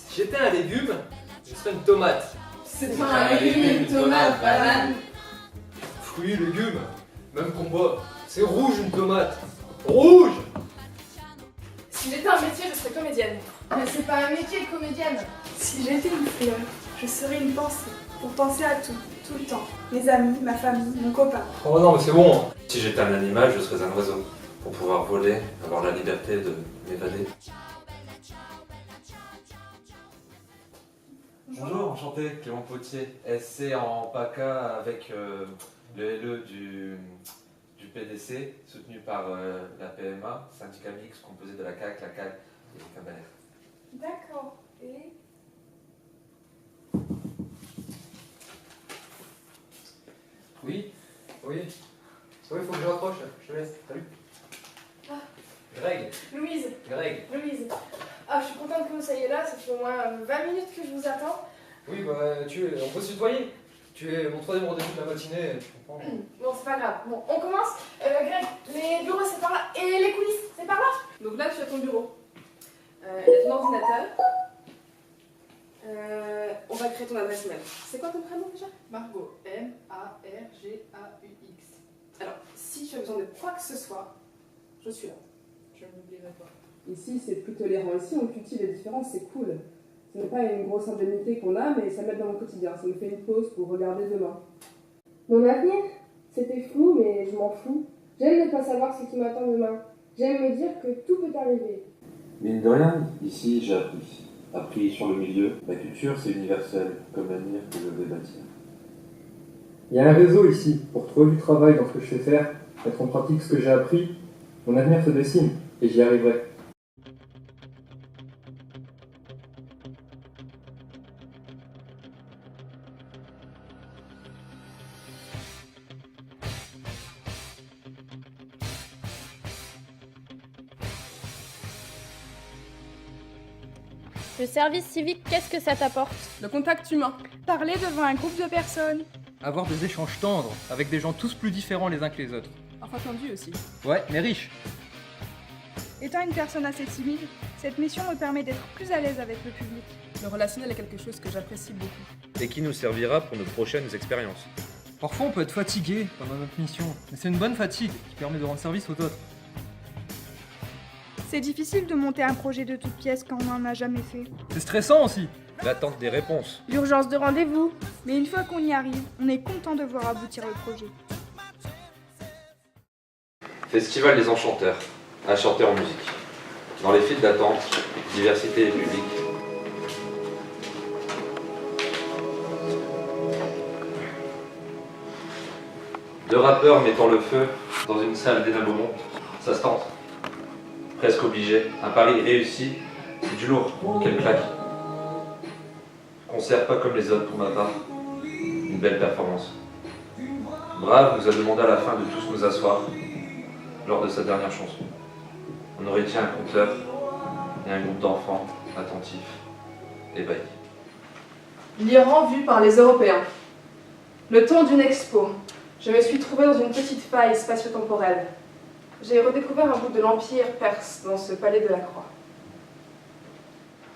Si j'étais un légume, je serais une tomate. C'est pas un légume, une tomate, banane. Fruits, légumes, même combat. C'est rouge une tomate. Rouge! Si j'étais un métier, je serais comédienne. Mais c'est pas un métier de comédienne. Si j'étais une fleur, je serais une pensée, pour penser à tout, tout le temps. Mes amis, ma famille, mon copain. Oh non, mais c'est bon. Si j'étais un animal, je serais un oiseau. Pour pouvoir voler, avoir la liberté de m'évader. Bonjour, enchanté, Clément Potier, SC en PACA avec le LE du PDC, soutenu par la PMA, syndicat mixte composé de la CAC, la CAC et le Cabaret. D'accord. Et Oui, oui. Oui, faut que je rapproche. Je te laisse. Salut. Greg. Louise, Greg. Louise. Ah, je suis contente que vous soyez là, ça fait au moins 20 minutes que je vous attends. Oui, bah, on peut se tutoyer. Tu es mon troisième rendez-vous de la matinée, tu comprends. Bon, c'est pas grave. Bon, on commence. Greg, les bureaux c'est par là. Et les coulisses, c'est par là. Donc là, je suis à ton bureau. Il y a ton ordinateur. On va créer ton adresse mail. C'est quoi ton prénom déjà? Margot. M-A-R-G-A-U-X. Alors, si tu as besoin de quoi que ce soit, je suis là. Je ne l'oublierai pas. Ici, c'est plus tolérant. Ici, on cultive les différences, c'est cool. Ce n'est pas une grosse indemnité qu'on a, mais ça m'aide dans mon quotidien. Ça me fait une pause pour regarder demain. Mon avenir, c'était flou, mais je m'en fous. J'aime ne pas savoir ce qui m'attend demain. J'aime me dire que tout peut arriver. Mine de rien, ici j'ai appris. Appris sur le milieu. La culture, c'est universel, comme l'avenir que je vais bâtir. Il y a un réseau ici, pour trouver du travail dans ce que je sais faire, mettre en pratique ce que j'ai appris. Mon avenir se dessine, et j'y arriverai. Le service civique, qu'est-ce que ça t'apporte? Le contact humain. parler devant un groupe de personnes. Avoir des échanges tendres avec des gens tous plus différents les uns que les autres. Enfin tendu aussi. Ouais, mais riches. Étant une personne assez timide, cette mission me permet d'être plus à l'aise avec le public. Le relationnel est quelque chose que j'apprécie beaucoup. Et qui nous servira pour nos prochaines expériences. Parfois on peut être fatigué pendant notre mission, mais c'est une bonne fatigue qui permet de rendre service aux autres. C'est difficile de monter un projet de toute pièce quand on n'en a jamais fait. C'est stressant aussi. L'attente des réponses. L'urgence de rendez-vous. Mais une fois qu'on y arrive, on est content de voir aboutir le projet. Festival des enchanteurs, un chanteur en musique. Dans les files d'attente, diversité des publics. Deux rappeurs mettant le feu dans une salle d'Hénin Beaumont, ça se tente. Presque obligé, un pari réussi, c'est du lourd, quelle claque. Concert pas comme les autres pour ma part, une belle performance. Brave nous a demandé à la fin de tous nous asseoir, lors de sa dernière chanson. On aurait dit un conteur et un groupe d'enfants attentifs, ébahis. L'Iran vu par les Européens. Le temps d'une expo. Je me suis trouvée dans une petite faille spatio-temporelle. J'ai redécouvert un bout de l'Empire perse dans ce palais de la Croix.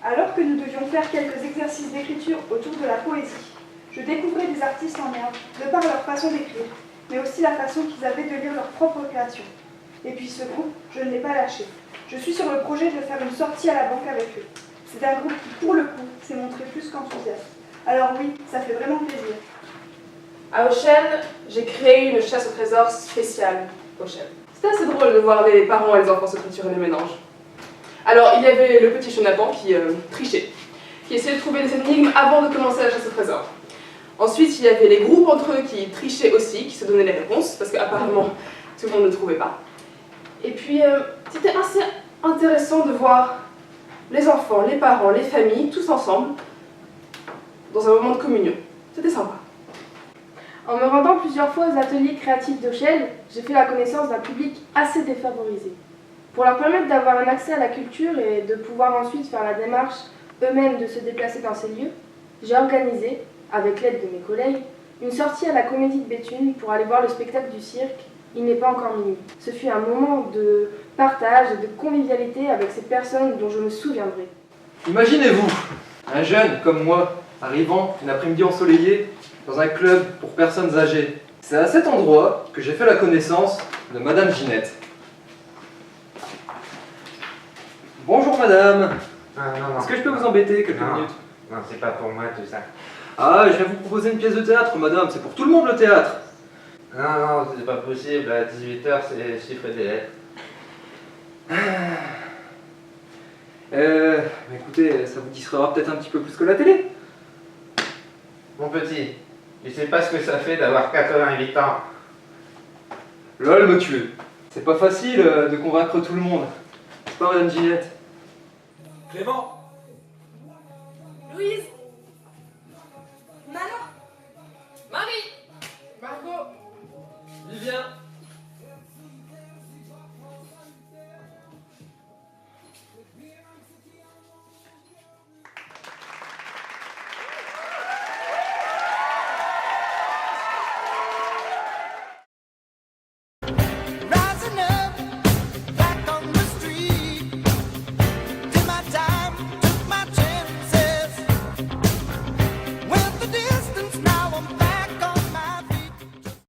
Alors que nous devions faire quelques exercices d'écriture autour de la poésie, je découvrais des artistes en herbe, de par leur façon d'écrire, mais aussi la façon qu'ils avaient de lire leur propre création. Et puis ce groupe, je ne l'ai pas lâché. Je suis sur le projet de faire une sortie à la banque avec eux. C'est un groupe qui, pour le coup, s'est montré plus qu'enthousiaste. Alors oui, ça fait vraiment plaisir. À Auchel, j'ai créé une chasse au trésor spéciale Auchel. C'était assez drôle de voir les parents et les enfants se triturer le mélange. Alors, il y avait le petit Jonathan qui trichait, qui essayait de trouver des énigmes avant de commencer la chasse au trésor. Ensuite, il y avait les groupes entre eux qui trichaient aussi, qui se donnaient les réponses, parce qu'apparemment, tout le monde ne trouvait pas. Et puis, c'était assez intéressant de voir les enfants, les parents, les familles, tous ensemble, dans un moment de communion. C'était sympa. En me rendant plusieurs fois aux ateliers créatifs d'Auchel, j'ai fait la connaissance d'un public assez défavorisé. Pour leur permettre d'avoir un accès à la culture et de pouvoir ensuite faire la démarche eux-mêmes de se déplacer dans ces lieux, j'ai organisé, avec l'aide de mes collègues, Une sortie à la Comédie de Béthune pour aller voir le spectacle du cirque, il n'est pas encore minuit. Ce fut un moment de partage et de convivialité avec ces personnes dont je me souviendrai. Imaginez-vous, un jeune comme moi, arrivant une après-midi ensoleillée dans un club pour personnes âgées. C'est à cet endroit que j'ai fait la connaissance de Madame Ginette. Bonjour madame. Non. Est-ce que je peux vous embêter quelques Non. minutes? Non, c'est pas pour moi tout ça. Ah, je viens vous proposer une pièce de théâtre, madame. C'est pour tout le monde le théâtre. Non, c'est pas possible. À 18h, c'est chiffre des lettres. Écoutez, ça vous distraira peut-être un petit peu plus que la télé. Mon petit, tu sais pas ce que ça fait d'avoir 88 ans. Lol, me tuer. C'est pas facile de convaincre tout le monde. C'est pas madame Ginette. Clément! Louise,